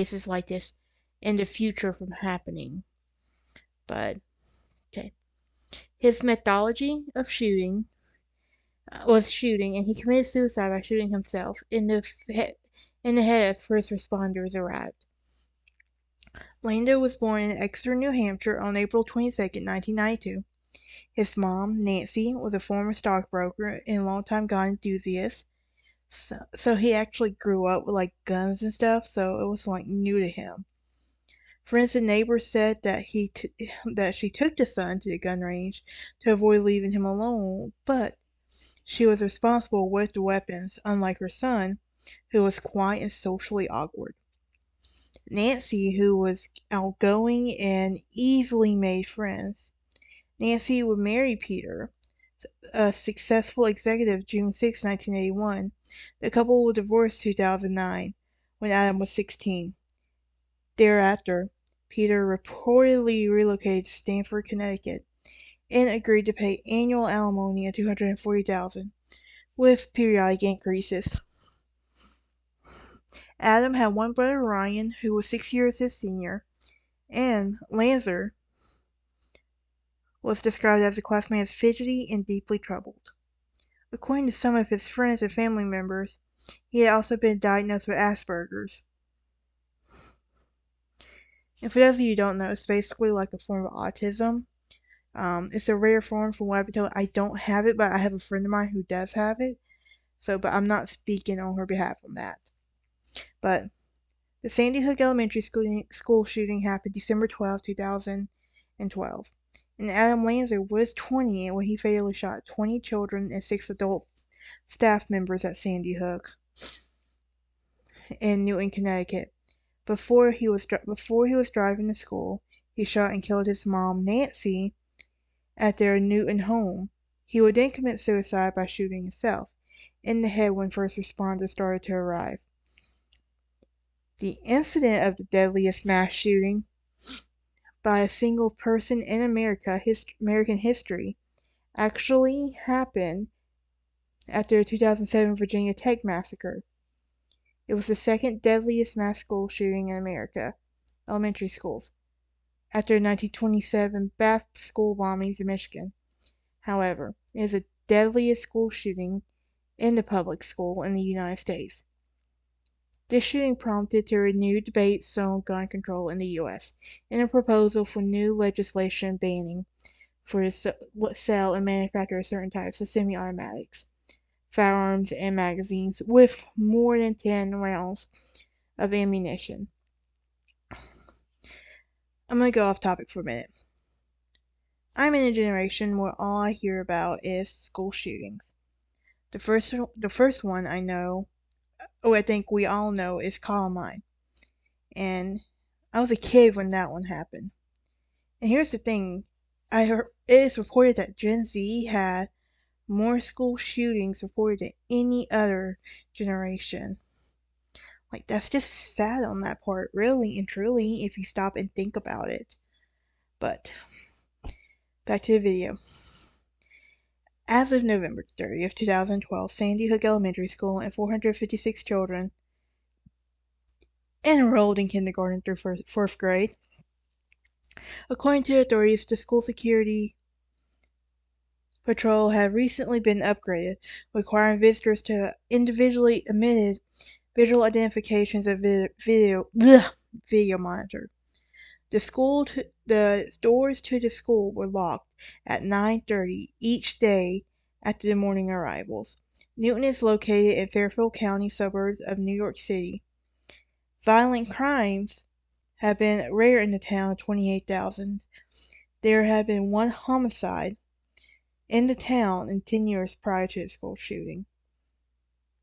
cases like this in the future from happening. But, okay. His methodology of shooting was shooting, and he committed suicide by shooting himself in the head as first responders arrived. Lanza was born in Exeter, New Hampshire on April 22, 1992. His mom, Nancy, was a former stockbroker and longtime gun enthusiast. So he actually grew up with like guns and stuff, so it was like new to him. Friends and neighbors said that that she took the son to the gun range to avoid leaving him alone, but she was responsible with the weapons, unlike her son, who was quiet and socially awkward. Nancy, who was outgoing and easily made friends. Nancy would marry Peter, a successful executive, June 6, 1981. The couple was divorced 2009, when Adam was 16. Thereafter, Peter reportedly relocated to Stamford, Connecticut, and agreed to pay annual alimony of $240,000, with periodic increases. Adam had one brother, Ryan, who was 6 years his senior, and Lanza was described as a classmate as fidgety and deeply troubled. According to some of his friends and family members, he had also been diagnosed with Asperger's. And for those of you who don't know, it's basically like a form of autism. It's a rare form from what I've been told. I don't have it, but I have a friend of mine who does have it. But I'm not speaking on her behalf on that. But the Sandy Hook Elementary School shooting happened December 12, 2012. And Adam Lanza was 20 when he fatally shot 20 children and 6 adult staff members at Sandy Hook in Newtown, Connecticut. Before he was driving to school, he shot and killed his mom, Nancy, at their Newtown home. He would then commit suicide by shooting himself in the head when first responders started to arrive. The incident of the deadliest mass shooting by a single person in American history actually happened after the 2007 Virginia Tech massacre. It was the second deadliest mass school shooting in America, elementary schools, after the 1927 Bath school bombings in Michigan. However, it is the deadliest school shooting in the public school in the United States. This shooting prompted a renewed debate on gun control in the U.S. and a proposal for new legislation banning for the sale and manufacture of certain types of semi-automatics, firearms, and magazines with more than 10 rounds of ammunition. I'm going to go off topic for a minute. I'm in a generation where all I hear about is school shootings. The first one I know, I think we all know, is Columbine. And I was a kid when that one happened. And here's the thing, it is reported that Gen Z had more school shootings reported than any other generation. Like, that's just sad on that part, really and truly, if you stop and think about it. But, back to the video. As of November 30th, 2012, Sandy Hook Elementary School and 456 children enrolled in kindergarten through 4th grade. According to authorities, the school security patrol had recently been upgraded, requiring visitors to individually emitted visual identifications of video monitor. The doors to the school were locked at 9:30 each day after the morning arrivals. Newtown is located in Fairfield County suburbs of New York City. Violent crimes have been rare in the town of 28,000. There have been 1 homicide in the town in 10 years prior to the school shooting.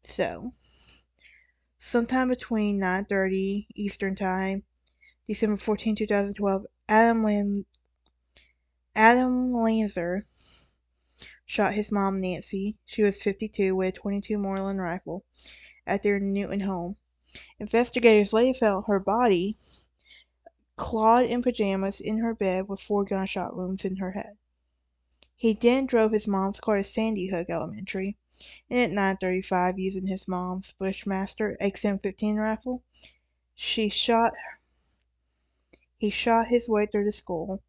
So, sometime between 9:30 Eastern Time, December 14, 2012, Adam Lanza shot his mom, Nancy. She was 52, with a .22 Moreland rifle at their Newtown home. Investigators later found her body clad in pajamas in her bed with 4 gunshot wounds in her head. He then drove his mom's car to Sandy Hook Elementary, and at 9:35, using his mom's Bushmaster XM15 rifle, She shot he shot his way through the school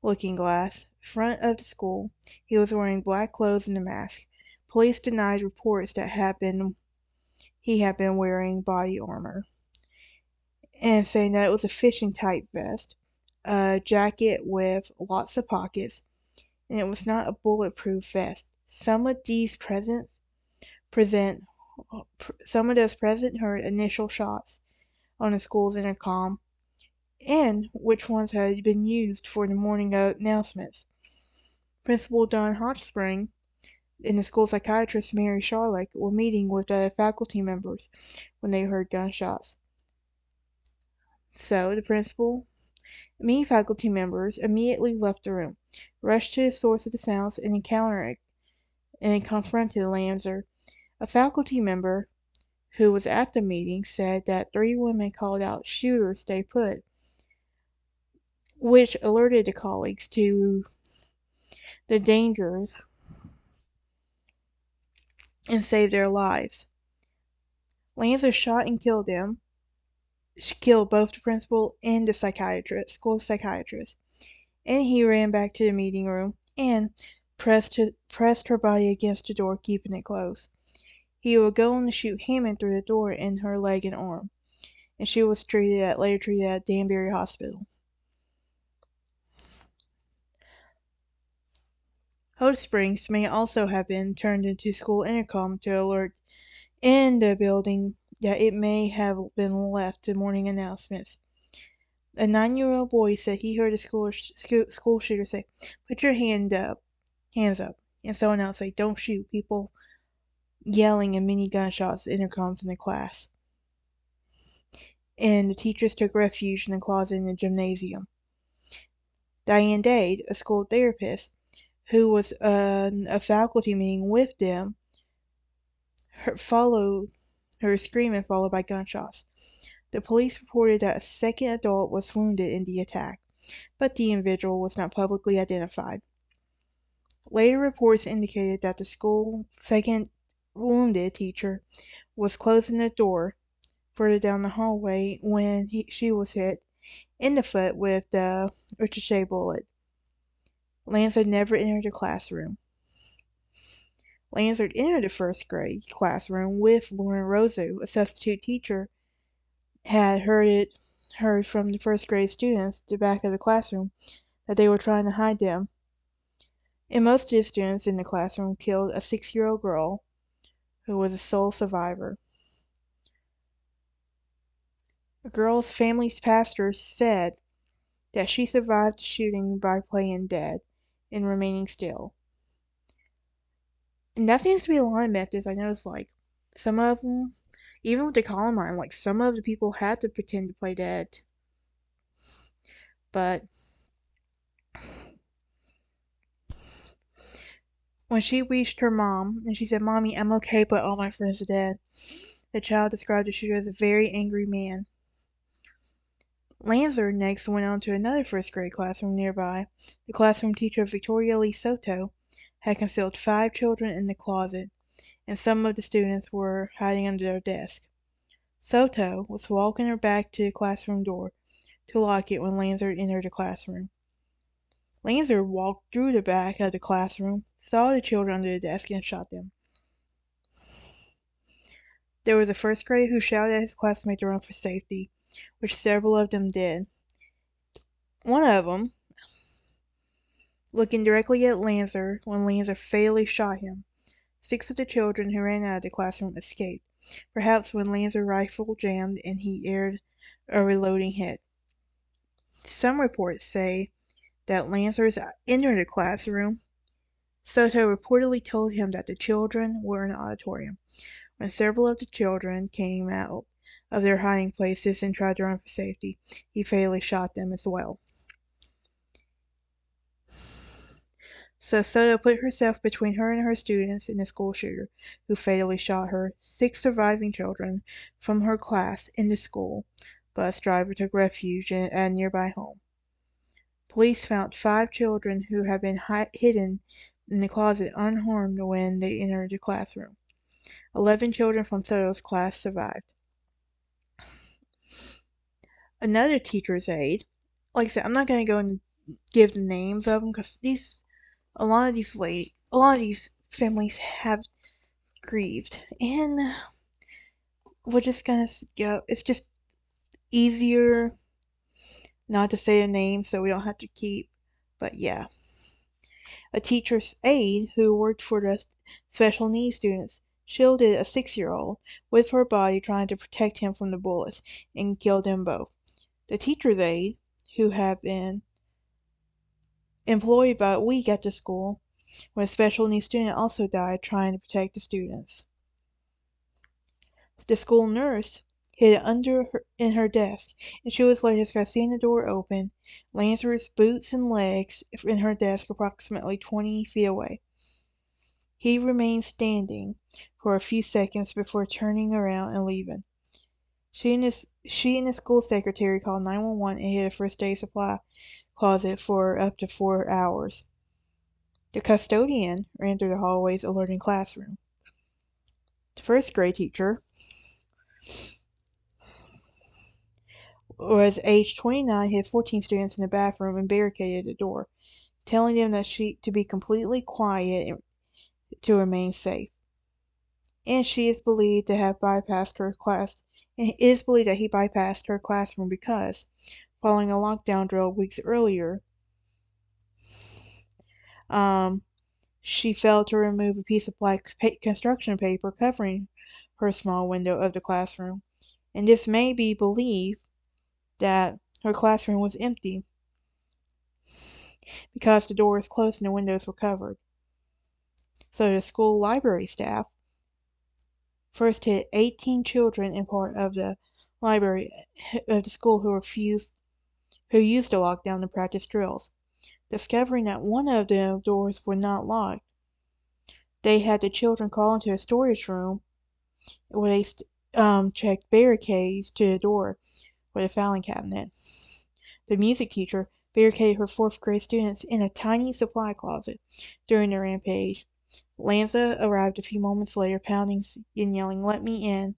looking glass. Front of the school, he was wearing black clothes and a mask. Police denied reports that he had been wearing body armor, and saying that it was a fishing type vest, a jacket with lots of pockets, and it was not a bulletproof vest. Present some of those present heard initial shots on the school's intercom, and which ones had been used for the morning announcements. Principal Don Hotspring and the school psychiatrist Mary Sharlock were meeting with the faculty members when they heard gunshots. So the principal, many faculty members immediately left the room, rushed to the source of the sounds, and confronted Lanza. A faculty member who was at the meeting said that 3 women called out, "Shooter, stay put," which alerted the colleagues to the dangers and saved their lives. Lanza shot and killed them. She killed both the principal and the school psychiatrist, and he ran back to the meeting room and pressed her body against the door, keeping it closed. He would go on to shoot Hammond through the door in her leg and arm, and she was later treated at Danbury Hospital. Hot Springs may also have been turned into school intercom to alert in the building that it may have been left to morning announcements. A 9-year-old boy said he heard a school shooter say, "Put your hands up," and someone else say, "Don't shoot," people yelling and many gunshots, intercoms in the class. And the teachers took refuge in the closet in the gymnasium. Diane Dade, a school therapist, who was a faculty meeting with them, followed her screaming, followed by gunshots. The police reported that a second adult was wounded in the attack, but the individual was not publicly identified. Later reports indicated that the school's second wounded teacher was closing the door further down the hallway when she was hit in the foot with the ricochet bullet. Lanza never entered the classroom. Lanza entered the first grade classroom with Lauren Rosu, a substitute teacher, had heard from the first grade students at the back of the classroom that they were trying to hide them. And most of the students in the classroom killed a 6-year-old girl who was the sole survivor. The girl's family's pastor said that she survived the shooting by playing dead and remaining still. And that seems to be a lot of methods. I noticed, like, some of them, even with the Columbine, like, some of the people had to pretend to play dead. But when she reached her mom, and she said, "Mommy, I'm okay, but all my friends are dead," the child described the shooter as a very angry man. Lanza next went on to another first grade classroom nearby. The classroom teacher, Victoria Lee Soto, had concealed 5 children in the closet, and some of the students were hiding under their desk. Soto was walking her back to the classroom door to lock it when Lanza entered the classroom. Lanza walked through the back of the classroom, saw the children under the desk, and shot them. There was a first grader who shouted at his classmate to run for safety, which several of them did. One of them, looking directly at Lanza when Lanza fatally shot him. 6 of the children who ran out of the classroom escaped, perhaps when Lanza's rifle jammed and he aired a reloading hit. Some reports say that Lanza entered the classroom. Soto reportedly told him that the children were in the auditorium. When several of the children came out of their hiding places and tried to run for safety, he fatally shot them as well. So Soto put herself between her and her students and the school shooter, who fatally shot her. 6 surviving children from her class in the school bus driver took refuge at a nearby home. Police found 5 children who had been hidden in the closet unharmed when they entered the classroom. 11 children from Soto's class survived. Another teacher's aide. Like I said, I'm not going to go and give the names of them because a lot of these families have grieved, and we're just gonna go. It's just easier not to say a name so we don't have to keep. But yeah, a teacher's aide who worked for the special needs students shielded a 6-year-old with her body trying to protect him from the bullets and killed them both. The teacher's aide, who had been employed about a week at the school when a special needs student also died trying to protect the students. The school nurse hid in her desk, and she was later described seeing the door open, Lanza's boots and legs in her desk approximately 20 feet away. He remained standing for a few seconds before turning around and leaving. She and the school secretary called 911 and hid a first aid supply closet for up to 4 hours. The custodian ran through the hallways, alerting classroom. The first grade teacher was age 29, hid 14 students in the bathroom and barricaded the door, telling them to be completely quiet and to remain safe. And she is believed to have bypassed her class. And it is believed that he bypassed her classroom because, following a lockdown drill weeks earlier, she failed to remove a piece of black construction paper covering her small window of the classroom. And this may be believed that her classroom was empty because the door was closed and the windows were covered. So the school library staff first hit 18 children in part of the library of the school who used the lockdown to practice drills. Discovering that one of the doors were not locked, they had the children crawl into a storage room where they checked barricades to the door with a filing cabinet. The music teacher barricaded her 4th grade students in a tiny supply closet during the rampage. Lanza arrived a few moments later, pounding and yelling, "Let me in,"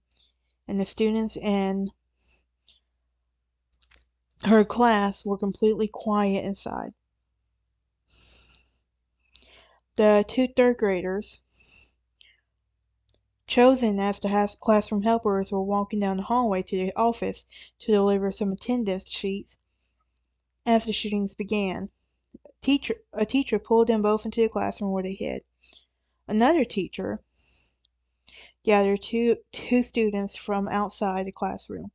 and the students and her class were completely quiet inside. The 2 third graders, chosen as the classroom helpers, were walking down the hallway to the office to deliver some attendance sheets as the shootings began. A teacher pulled them both into the classroom where they hid. Another teacher gathered two students from outside the classroom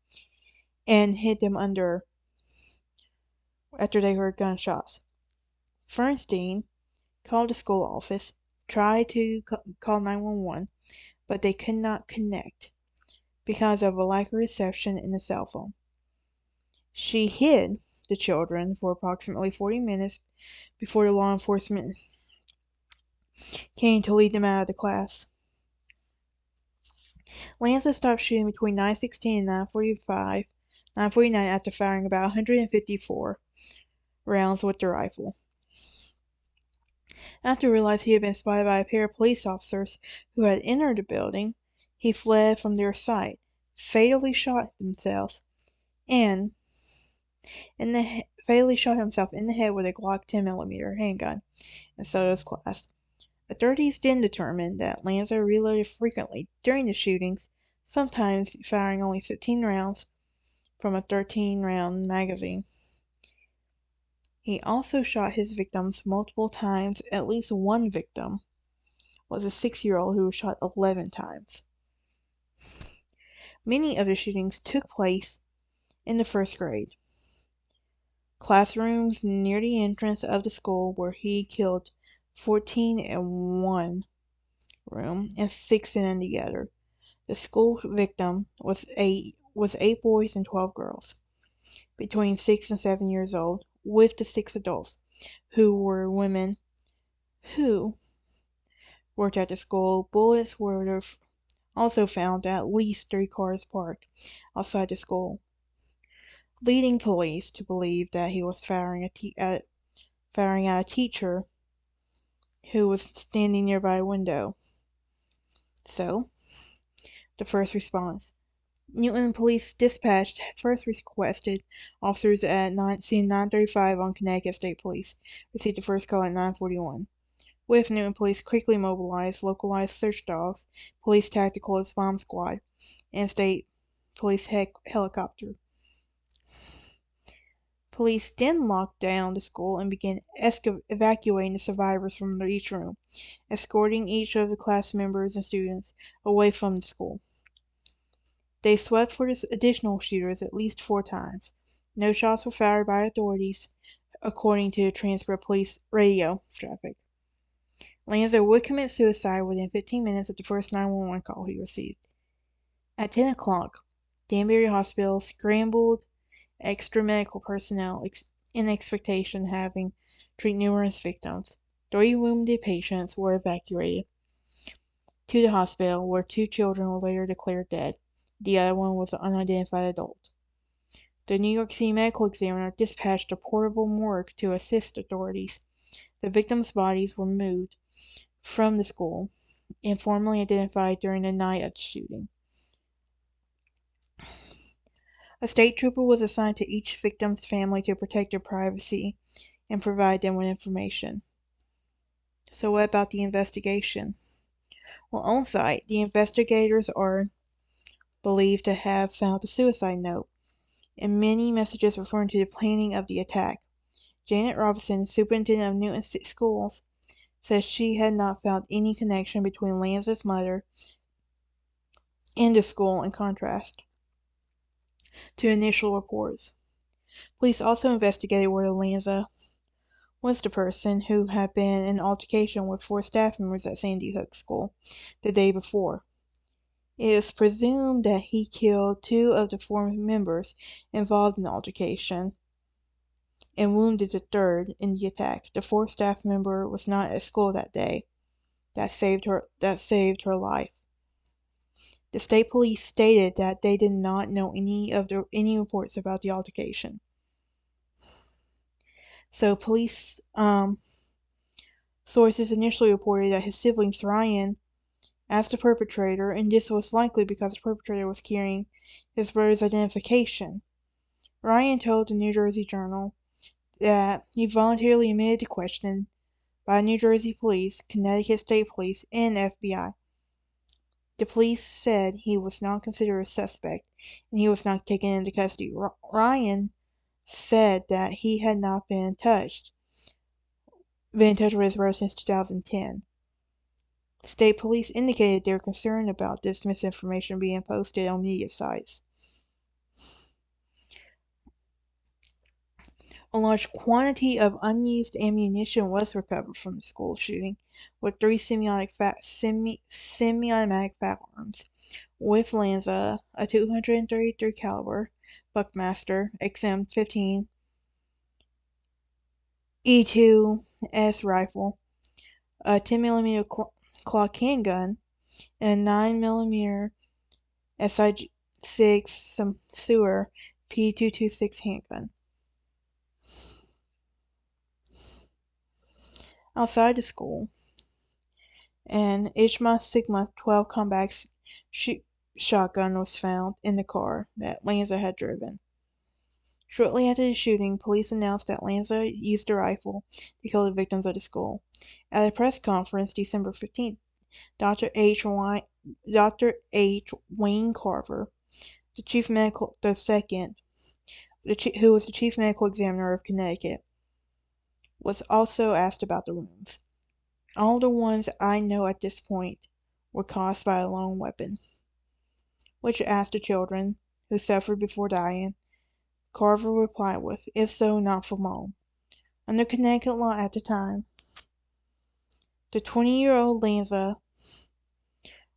and hid them after they heard gunshots. Fernstein called the school office, tried to call 911, but they could not connect because of a lack of reception in the cell phone. She hid the children for approximately 40 minutes before the law enforcement came to lead them out of the class. Lanza stopped shooting between 9:16 and 9:49 after firing about 154 rounds with the rifle. After realizing he had been spotted by a pair of police officers who had entered the building, he fled from their sight, fatally shot himself in the head with a Glock 10mm handgun, and so does class. Authorities then determined that Lanza reloaded frequently during the shootings, sometimes firing only 15 rounds from a 13-round magazine. He also shot his victims multiple times. At least one victim was a 6-year-old who was shot 11 times. Many of the shootings took place in the 1st grade. Classrooms near the entrance of the school where he killed 14 in one room and 6 in the other. The school victim was 8 boys and 12 girls, between 6 and 7 years old, with the 6 adults, who were women who worked at the school. Bullets were also found at least 3 cars parked outside the school, leading police to believe that he was firing at a teacher who was standing nearby a window. So, the first response. Newtown Police Dispatch first requested officers at scene 935 on Connecticut State Police. Received the first call at 9:41. With Newtown Police quickly mobilized localized search dogs, Police Tactical Bomb Squad, and State Police helicopter. Police then locked down the school and began evacuating the survivors from each room, escorting each of the class members and students away from the school. They swept for the additional shooters at least 4 times. No shots were fired by authorities, according to the transcript police radio traffic. Lanza would commit suicide within 15 minutes of the first 911 call he received. At 10 o'clock, Danbury Hospital scrambled extra medical personnel in expectation having treated numerous victims. 3 wounded patients were evacuated to the hospital, where 2 children were later declared dead. The other one was an unidentified adult. The New York City Medical Examiner dispatched a portable morgue to assist authorities. The victims' bodies were moved from the school and formally identified during the night of the shooting. A state trooper was assigned to each victim's family to protect their privacy and provide them with information. So what about the investigation? Well, on site, the investigators are believed to have found a suicide note and many messages referring to the planning of the attack. Janet Robinson, superintendent of Newtown Schools, says she had not found any connection between Lanza's mother and the school, in contrast to initial reports. Police also investigated whether Lanza was the person who had been in an altercation with 4 staff members at Sandy Hook School the day before. It is presumed that he killed 2 of the 4 members involved in the altercation and wounded the 3rd in the attack. The 4th staff member was not at school that day. That saved her life. The state police stated that they did not know any reports about the altercation. So police sources initially reported that his siblings Ryan asked the perpetrator, and this was likely because the perpetrator was carrying his brother's identification. Ryan told the New Jersey Journal that he voluntarily admitted to question by New Jersey police, Connecticut State Police, and FBI. The police said he was not considered a suspect and he was not taken into custody. Ryan said that he had not been in touch with his brother since 2010. State police indicated they were concerned about this misinformation being posted on media sites. A large quantity of unused ammunition was recovered from the school shooting, with 3 semi-automatic firearms, with Lanza, a .233 caliber Buckmaster XM15 E2S rifle, a 10mm Glock handgun, and a 9mm SIG-6 Sewer P226 handgun. Outside the school, an Ishma Sigma 12 combat shotgun was found in the car that Lanza had driven. Shortly after the shooting, police announced that Lanza used the rifle to kill the victims of the school. At a press conference December 15th, Dr. H. Wayne Carver, who was the chief medical examiner of Connecticut, was also asked about the wounds. All the ones I know at this point were caused by a lone weapon. Which asked the children, who suffered before dying. Carver replied with, if so, not for long. Under Connecticut law at the time, the 20-year-old Lanza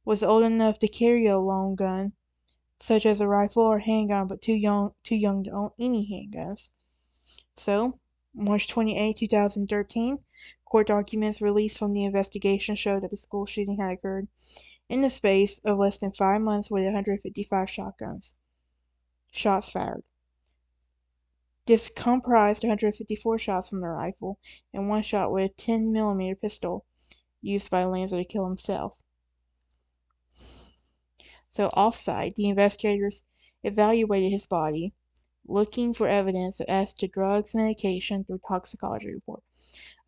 was old enough to carry a long gun, such as a rifle or handgun, but too young to own any handguns. So, March 28, 2013, court documents released from the investigation showed that the school shooting had occurred in the space of less than 5 months with 155 shots fired. This comprised 154 shots from the rifle and 1 shot with a 10mm pistol used by Lanza to kill himself. So off-site, the investigators evaluated his body, looking for evidence as to drugs, medication through toxicology report.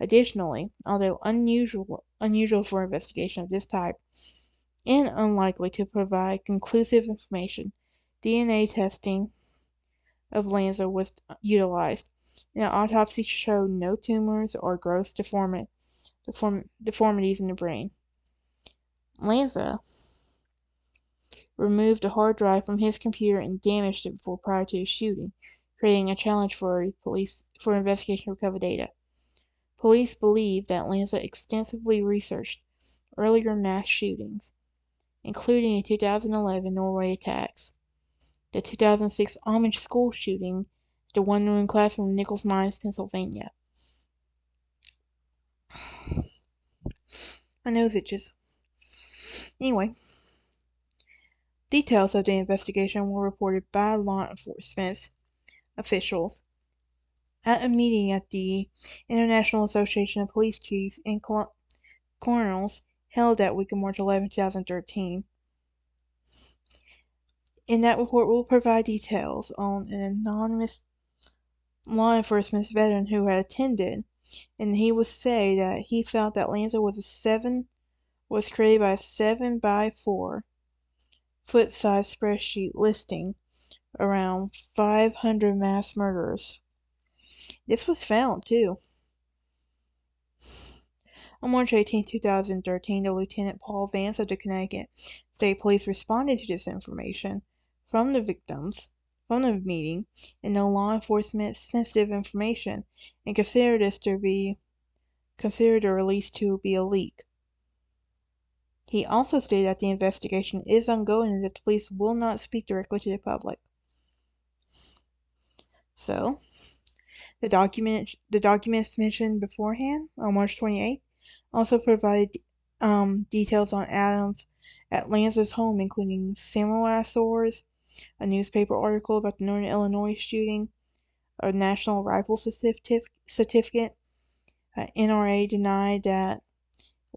Additionally, although unusual for investigation of this type and unlikely to provide conclusive information, DNA testing of Lanza was utilized. An autopsy showed no tumors or gross deformities in the brain. Lanza removed a hard drive from his computer and damaged it prior to his shooting, creating a challenge for investigation to recover data. Police believe that Lanza extensively researched earlier mass shootings, including the 2011 Norway attacks, the 2006 Amish school shooting, the one-room classroom in Nichols Mines, Pennsylvania. My nose itches. Anyway, details of the investigation were reported by law enforcement officials at a meeting at the International Association of Police Chiefs and Coronels held that week of March 11, 2013. In that report, we'll provide details on an anonymous law enforcement veteran who had attended, and he would say that he felt that Lanza was created by a 7x4 foot size spreadsheet listing around 500 mass murderers. This was found too. On March 18, 2013, the Lieutenant Paul Vance of the Connecticut State Police responded to this information from the victims from the meeting and no law enforcement sensitive information, and considered the release to be a leak. He also stated that the investigation is ongoing and that the police will not speak directly to the public. So, the documents mentioned beforehand on March 28th also provided details on Adams at Lanza's home, including samurai swords, a newspaper article about the Northern Illinois shooting, a National Rifle Certificate. NRA denied that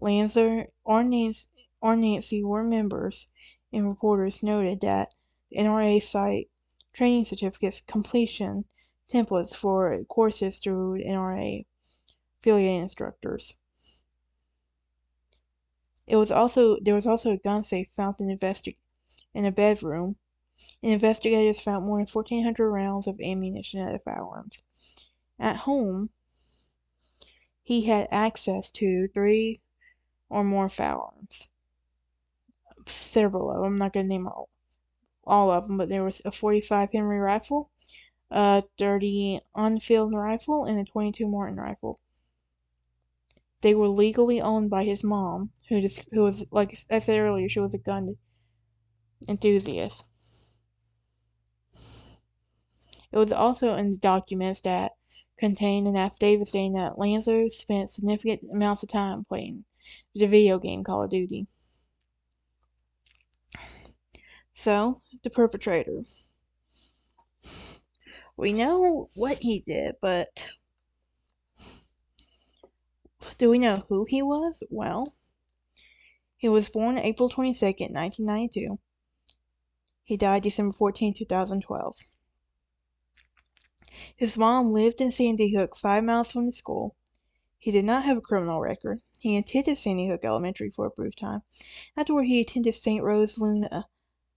Lanza or Nancy were members, and reporters noted that the NRA cite training certificates completion templates for courses through NRA affiliated instructors. There was also a gun safe found in a bedroom, and investigators found more than 1,400 rounds of ammunition at the firearms. At home, he had access to 3 or more firearms. Several of them. I'm not going to name all of them, but there was a 45 Henry rifle, a 30 Enfield rifle, and a 22 Martin rifle. They were legally owned by his mom, who was, like I said earlier, she was a gun enthusiast. It was also in the documents that contained an affidavit saying that Lanza spent significant amounts of time playing the video game Call of Duty. So, the perpetrator. We know what he did, but do we know who he was? Well, he was born April 22nd, 1992. He died December 14, 2012. His mom lived in Sandy Hook, 5 miles from the school. He did not have a criminal record. He attended Sandy Hook Elementary for a brief time. Afterward, he attended St. Rose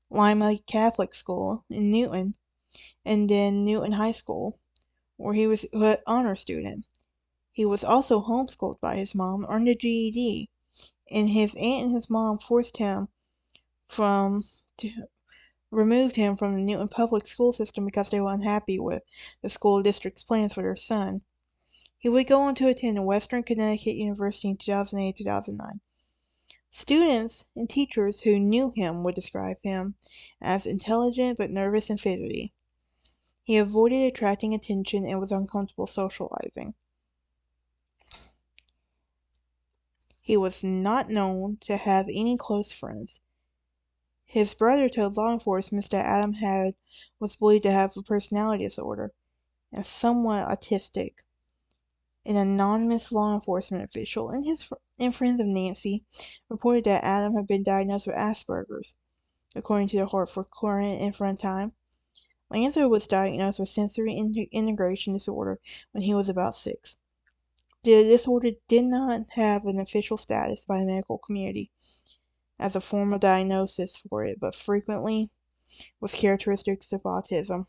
Lima Catholic School in Newton, and then Newton High School, where he was an honor student. He was also homeschooled by his mom, earned a GED, and his aunt and his mom removed him from the Newton public school system because they were unhappy with the school district's plans for their son. He would go on to attend Western Connecticut University in 2008-2009. Students and teachers who knew him would describe him as intelligent but nervous and fidgety. He avoided attracting attention and was uncomfortable socializing. He was not known to have any close friends. His brother told law enforcement that Adam was believed to have a personality disorder and somewhat autistic. An anonymous law enforcement official and friends of Nancy reported that Adam had been diagnosed with Asperger's, according to the Hartford Courant in front time. Lanza was diagnosed with sensory integration disorder when he was about 6. The disorder did not have an official status by the medical community as a formal diagnosis for it, but frequently was characteristics of autism.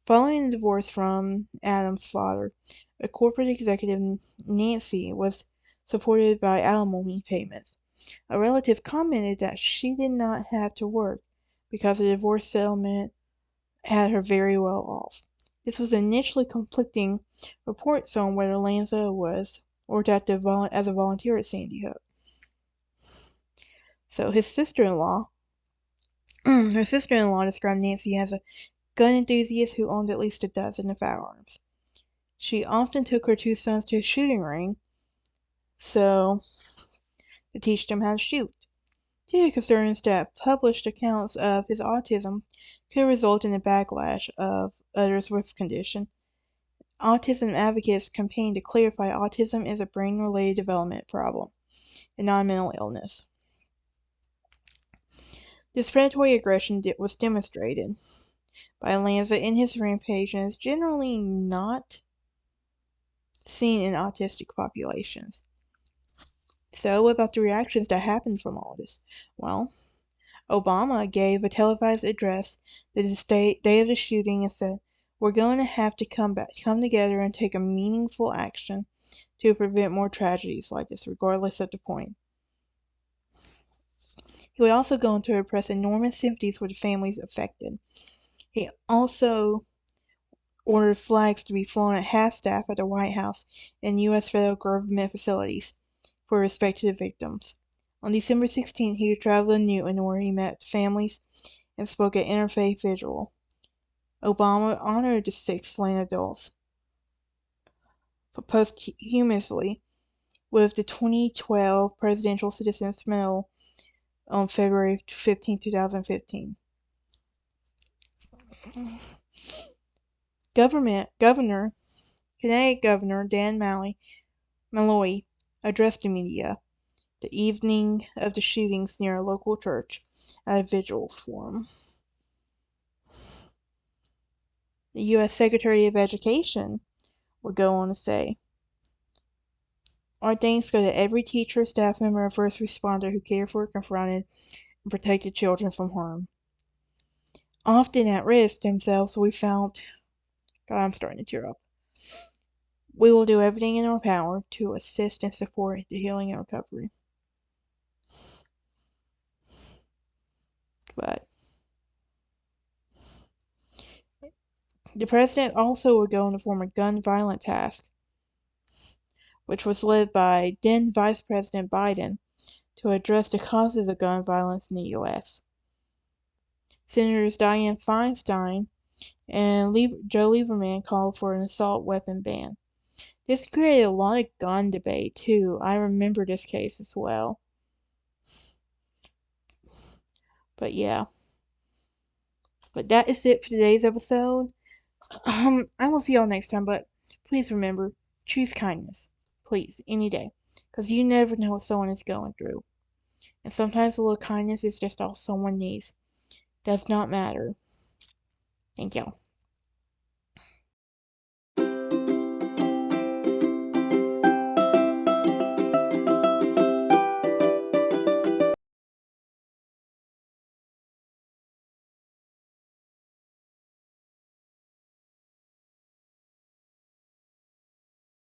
Following the divorce from Adam's father, a corporate executive, Nancy, was supported by alimony payments. A relative commented that she did not have to work because the divorce settlement had her very well off. This was initially conflicting reports on whether Lanza was worked as a volunteer at Sandy Hook. So his sister-in-law, her sister-in-law described Nancy as a gun enthusiast who owned at least a dozen of firearms. She often took her 2 sons to a shooting range to teach them how to shoot. Due to concerns that published accounts of his autism could result in a backlash of others with the condition, autism advocates campaigned to clarify autism is a brain-related development problem and not a mental illness. This predatory aggression was demonstrated by Lanza in his rampage and is generally not seen in autistic populations. So, what about the reactions that happened from all this? Well, Obama gave a televised address the day of the shooting and said, "We're going to have to come together and take a meaningful action to prevent more tragedies like this, regardless of the point." He would also go on to express enormous sympathies for the families affected. He also ordered flags to be flown at half-staff at the White House and U.S. federal government facilities for respect to the victims. On December 16th, he traveled to Newtown where he met families and spoke at Interfaith Vigil. Obama honored the 6 slain adults posthumously with the 2012 Presidential Citizens Medal on February 15, 2015. Connecticut Governor Dan Malloy addressed the media the evening of the shootings near a local church at a vigil forum. The U.S. Secretary of Education would go on to say, "Our thanks go to every teacher, staff member, and first responder who cared for, confronted, and protected children from harm. Often at risk themselves, we found..." God, I'm starting to tear up. "We will do everything in our power to assist and support the healing and recovery." But the president also would go on to form a gun violence task, which was led by then Vice President Biden, to address the causes of gun violence in the U.S. Senators Dianne Feinstein and Joe Lieberman called for an assault weapon ban. This created a lot of gun debate, too. I remember this case as well. But yeah. But that is it for today's episode. I will see y'all next time, but please remember, choose kindness. Please, any day. Because you never know what someone is going through. And sometimes a little kindness is just all someone needs. Does not matter. Thank y'all.